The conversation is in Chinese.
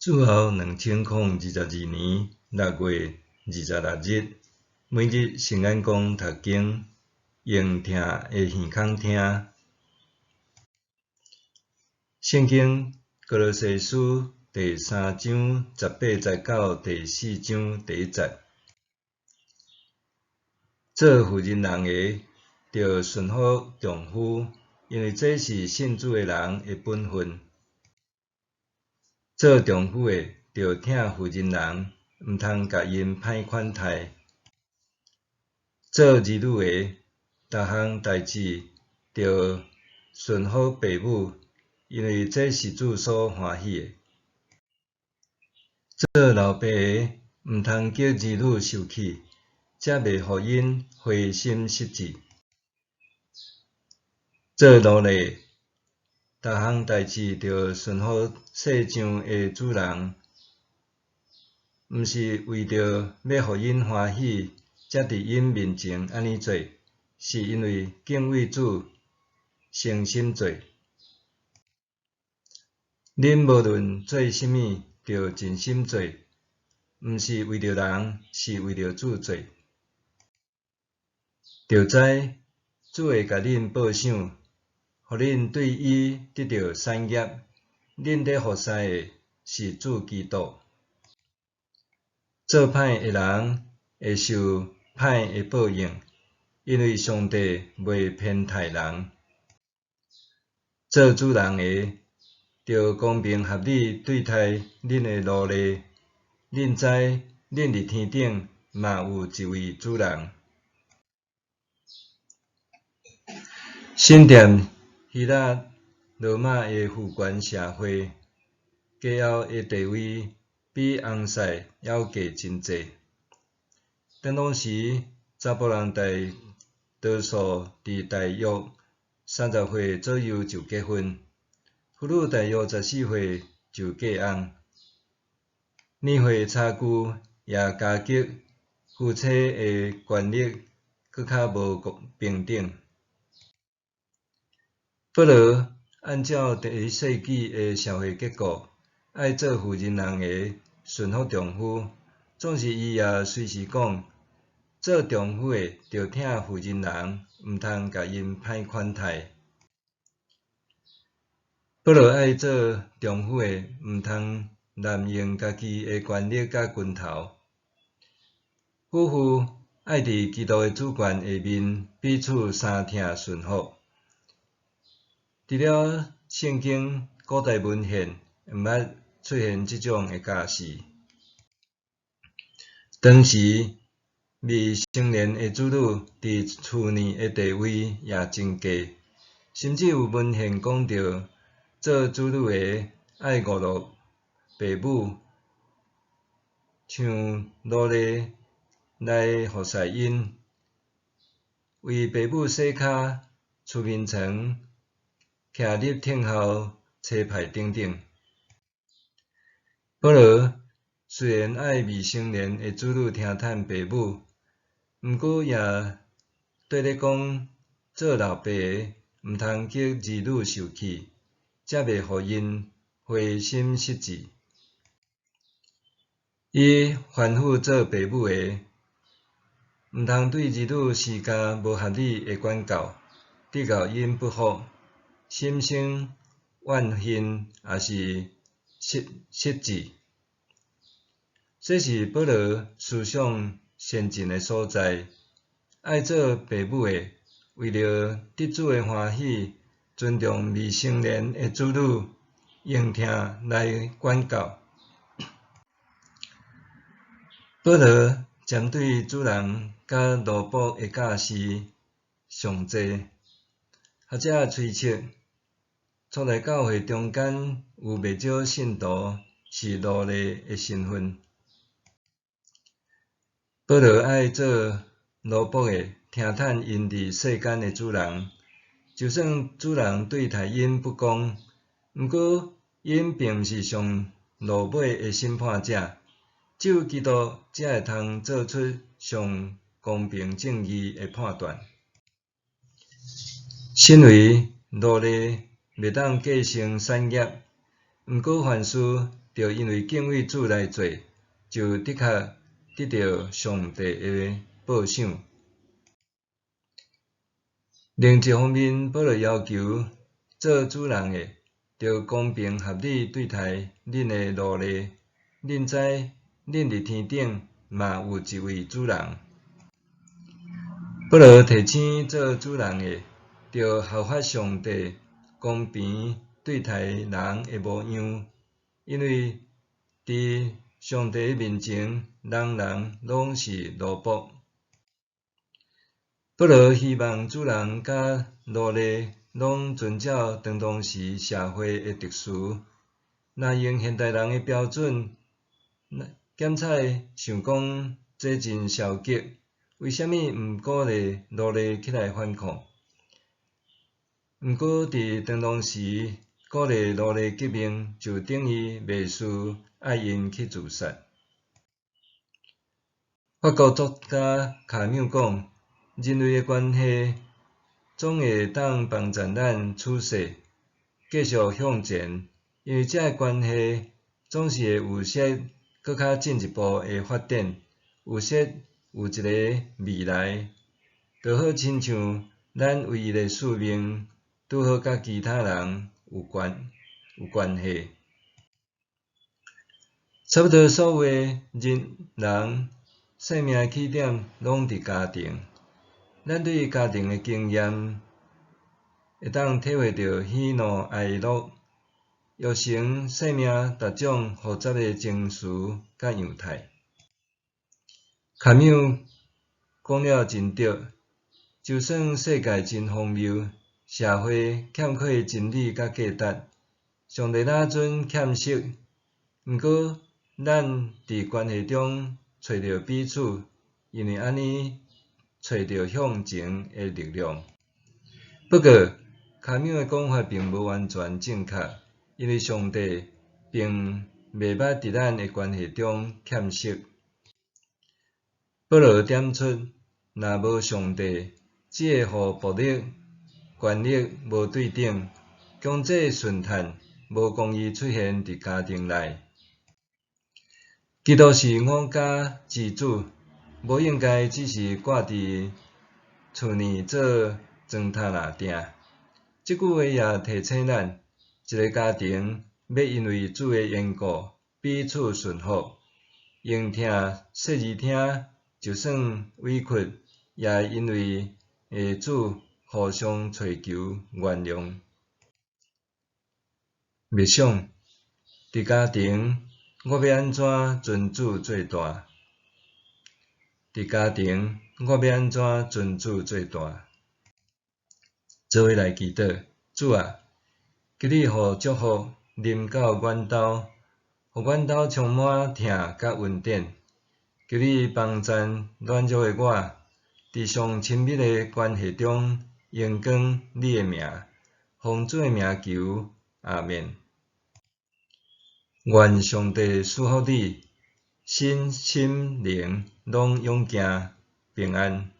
主后2022年6月26日，每日圣安宫读经，用听的耳孔听。圣经歌罗西书第3章18节到第4章第1节。做妇人的，着顺服丈夫，因为这是信主的人的本分。做丈夫的，着疼妇人人，毋通甲因歹款待。做儿女的，逐项代志着顺服父母，因为这是主所欢喜的。做老爸的，毋通叫儿女受气，则袂互因灰心失志。做奴隶的，逐项代志着顺服世上的主人，毋是为着要互因欢喜，才伫因面前安尼做，是因为敬畏主，诚心做。恁无论做甚物，着尽心做，毋是为着人，是为着主做。着知主会甲恁报赏，互恁对伊得到产业。恁咧服侍的是主基督。做歹的人会受歹的报应，因为上帝袂偏袒人。做主人的，着公平合理对待恁的奴隶。恁知恁伫天顶嘛有一位主人。圣殿希腊罗马的父权社会，家后的地位比翁婿要低真济。传统时，查甫人多数伫大约30岁左右就结婚，妇女大约14岁就嫁翁。年岁差距也加剧夫妻的权力搁较无平等。保罗按照第1世纪的社会结构，爱做妇人人的顺服丈夫，总是伊也随时讲，做丈夫的着疼妇人人，毋通甲因歹款待。保罗爱做丈夫的，毋通滥用家己的权力甲拳头。夫妇爱伫基督的主权下面彼此相疼顺服。除了圣经，古代文献毋捌出现即种的假释。当时未成年的子女伫厝内的地位也真低，甚至有文献讲到，做子女的爱侮辱父母，像奴隶来服侍因，为父母洗骹、出面床、徛入听候、车牌等等。保罗虽然爱未成年的子女听趁父母，毋过也缀咧讲，做老爸的毋通叫儿女受气，则袂互因灰心失志。伊吩咐做父母的，毋通对儿女施加无合理的管教，直到因不服，心生怨恨，也是失志。这是保罗思想先进的所在。爱做父母的，为了得主的欢喜，尊重未成年的子女，用听来管教。保罗针对主人甲奴仆的假释上济，学者推测，初代教会中间有袂少信徒是奴隶的身份。保罗爱做奴仆的，听趁因伫世间的主人，就算主人对待因不公，毋过因并毋是上落尾的审判者，只有基督才会通做出上公平正义的判断。身为奴隶，袂当继承产业，毋过凡事就因为敬畏主来做，就的确得到上帝的报赏。另一方面，保罗要求做主人的，着公平合理对待恁的奴隶。恁知，恁伫天顶嘛有一位主人。保罗提醒做主人的，着效法上帝公平对待人的模样，因为伫上帝面前，人拢是奴仆。保罗希望主人甲奴隶拢遵照当时社会的特殊。若用现代人的标准，检采想讲这真消极，为虾米毋鼓励奴隶起来反抗？毋过伫当时，鼓励奴隶革命就等于蔑视爱因去自杀。法国作家卡缪讲，人类的关系总会当帮助咱处世，继续向前，因为这关系总是会有说搁较进一步的发展，有说有一个未来，就好亲像咱唯一的使命，拄好甲其他人有关系。差不多所有的人生命的起点拢伫家庭，咱对家庭的经验会当体会到喜怒哀乐，育成生命逐种复杂的情绪甲样态。卡缪讲了真对，就算世界真荒谬，社会欠缺真理甲价值，上帝哪阵欠息？毋过咱伫关系中找到彼此，因为安尼找到向前的力量。不过，卡缪的讲法并无完全正确，因为上帝并袂捌伫咱的关系中欠息。保罗点出，若无上帝，只会互暴力、权力无对等、经济顺探、无公义出现伫家庭内。基督是我家之主，无应该只是挂伫厝内做砖头仔定。即句话也提醒咱，一个家庭要因为主的缘故彼此顺服，用听说字听，就算委屈，也因为下主互相找求原谅。默想，伫家庭，我要安怎尊主做大？伫家庭，我要安怎尊主做大？做伙来祈祷，主啊，求你互祝福临到阮兜，互阮兜充满疼甲恩典。求你帮助软弱的我，伫上亲密的关系中荣光你的名，奉主的名求，阿们。愿上帝赐福你，身心灵拢勇健平安。